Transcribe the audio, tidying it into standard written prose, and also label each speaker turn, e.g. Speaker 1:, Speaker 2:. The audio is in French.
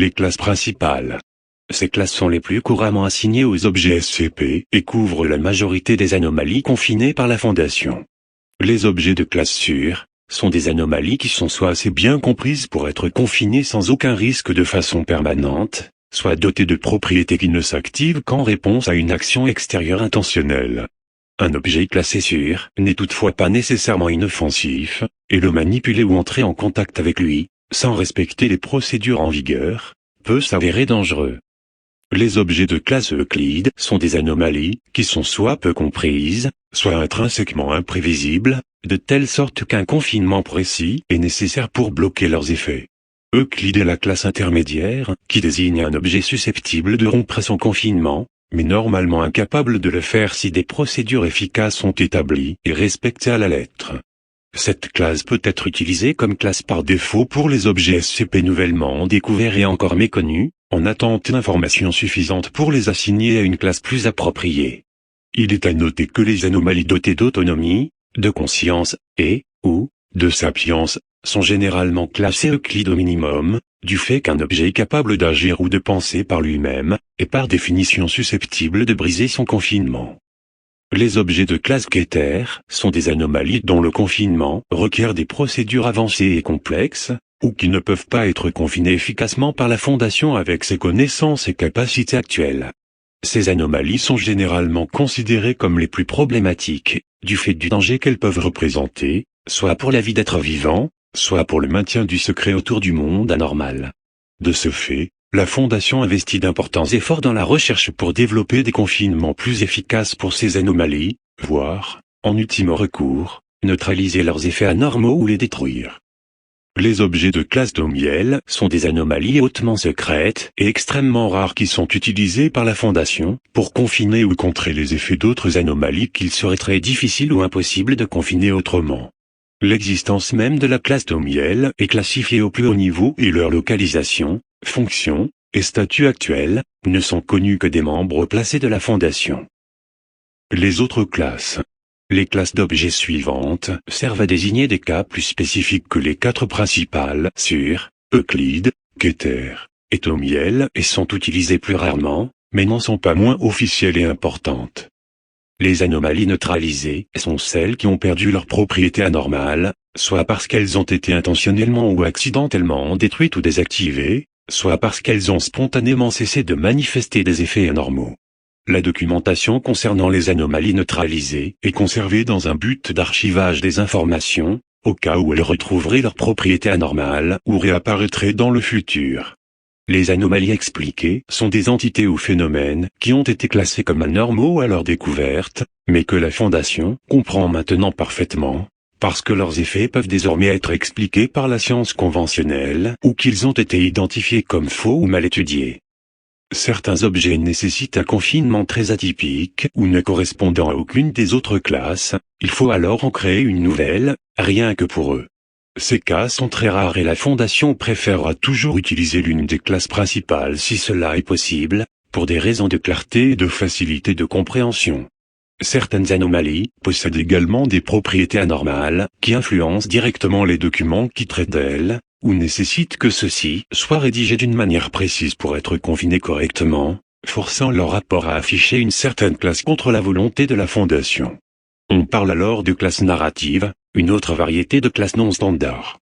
Speaker 1: Les classes principales. Ces classes sont les plus couramment assignées aux objets SCP et couvrent la majorité des anomalies confinées par la Fondation. Les objets de classe sûre sont des anomalies qui sont soit assez bien comprises pour être confinées sans aucun risque de façon permanente, soit dotées de propriétés qui ne s'activent qu'en réponse à une action extérieure intentionnelle. Un objet classé sûr n'est toutefois pas nécessairement inoffensif, et le manipuler ou entrer en contact avec lui, sans respecter les procédures en vigueur, peut s'avérer dangereux. Les objets de classe Euclide sont des anomalies qui sont soit peu comprises, soit intrinsèquement imprévisibles, de telle sorte qu'un confinement précis est nécessaire pour bloquer leurs effets. Euclide est la classe intermédiaire qui désigne un objet susceptible de rompre son confinement, mais normalement incapable de le faire si des procédures efficaces sont établies et respectées à la lettre. Cette classe peut être utilisée comme classe par défaut pour les objets SCP nouvellement découverts et encore méconnus, en attente d'informations suffisantes pour les assigner à une classe plus appropriée. Il est à noter que les anomalies dotées d'autonomie, de conscience, ou de sapience, sont généralement classées Euclide au minimum, du fait qu'un objet capable d'agir ou de penser par lui-même, est par définition susceptible de briser son confinement. Les objets de classe Keter sont des anomalies dont le confinement requiert des procédures avancées et complexes, ou qui ne peuvent pas être confinées efficacement par la Fondation avec ses connaissances et capacités actuelles. Ces anomalies sont généralement considérées comme les plus problématiques, du fait du danger qu'elles peuvent représenter, soit pour la vie d'êtres vivants, soit pour le maintien du secret autour du monde anormal. De ce fait, la Fondation investit d'importants efforts dans la recherche pour développer des confinements plus efficaces pour ces anomalies, voire, en ultime recours, neutraliser leurs effets anormaux ou les détruire. Les objets de classe Domiel sont des anomalies hautement secrètes et extrêmement rares qui sont utilisées par la Fondation pour confiner ou contrer les effets d'autres anomalies qu'il serait très difficile ou impossible de confiner autrement. L'existence même de la classe Domiel est classifiée au plus haut niveau et leur localisation, fonction et statut actuel ne sont connus que des membres placés de la Fondation. Les autres classes. Les classes d'objets suivantes servent à désigner des cas plus spécifiques que les quatre principales sur Euclide, Keter et Domiel et sont utilisées plus rarement, mais n'en sont pas moins officielles et importantes. Les anomalies neutralisées sont celles qui ont perdu leurs propriétés anormales, soit parce qu'elles ont été intentionnellement ou accidentellement détruites ou désactivées, soit parce qu'elles ont spontanément cessé de manifester des effets anormaux. La documentation concernant les anomalies neutralisées est conservée dans un but d'archivage des informations, au cas où elles retrouveraient leurs propriétés anormales ou réapparaîtraient dans le futur. Les anomalies expliquées sont des entités ou phénomènes qui ont été classés comme anormaux à leur découverte, mais que la Fondation comprend maintenant parfaitement, parce que leurs effets peuvent désormais être expliqués par la science conventionnelle ou qu'ils ont été identifiés comme faux ou mal étudiés. Certains objets nécessitent un confinement très atypique ou ne correspondant à aucune des autres classes, il faut alors en créer une nouvelle, rien que pour eux. Ces cas sont très rares et la Fondation préférera toujours utiliser l'une des classes principales si cela est possible, pour des raisons de clarté et de facilité de compréhension. Certaines anomalies possèdent également des propriétés anormales qui influencent directement les documents qui traitent d'elles, ou nécessitent que ceux-ci soient rédigés d'une manière précise pour être confinés correctement, forçant leur rapport à afficher une certaine classe contre la volonté de la Fondation. On parle alors de classe narrative, une autre variété de classe non standard.